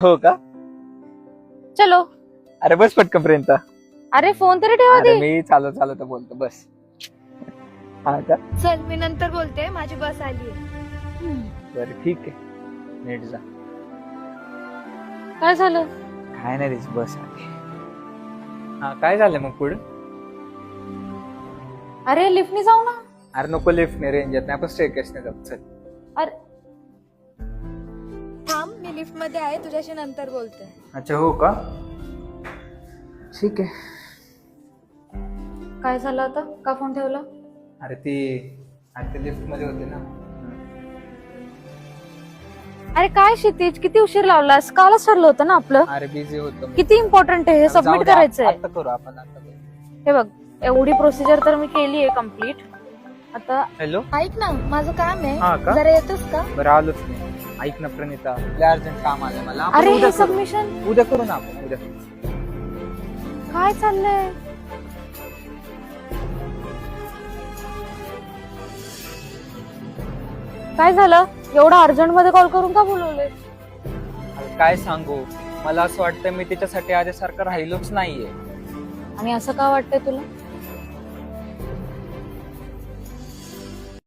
हो का? चलो. अरे बस पटकनपर्यंत. अरे फोन तरी ठेवा अरे दे. मी चालत बोलतो बस. हा का? चल मी नंतर बोलते, माझी बस आली आहे. बरं ठीक आहे, नीट जा. काय झालं? काय नाही त्याची बस आली. हा काय झालं मग पुढे? अरे लिफ्टने जाऊ ना. अरे नको, लिफ्ट नाही, रेंज येत नाही, आपण स्टेकेशने जाऊ. चल. अरे थांब, मी लिफ्ट मध्ये आहे, तुझ्याशी नंतर बोलते. अच्छा हो का? ठीक आहे. काय झालं आता? का फोन ठेवला? अरे ती लिफ्ट मध्ये होती ना. अरे काय क्षितिज, किती उशीर लावलास? कालच ठरलं होतं ना आपलं. अरे बिझी होतो मी. किती इम्पॉर्टंट आहे हे, जाऊ सबमिट दे, करायचंय. आता करू आपण, आता करू. हे बघ, एवढी प्रोसिजर तर मी केली आहे कम्प्लीट. आता हॅलो. ऐक ना, माझं काम हा आहे, का? जरा येतोस का? बरं आलोच मी. ऐक ना प्रणिता, लय अर्जंट काम आलंय मला. आपण अरे उद्या हे करू. सबमिशन उद्या करू ना आपण, उद्या. काय चाललंय? काय झालं? एवढा अर्जंट मध्ये कॉल करून का बोलवले? अरे काय सांगू, मला असं वाटतं मी तिच्यासाठी आधीसारखं राहिलोच नाहीये. आणि असं का वाटतंय तुला?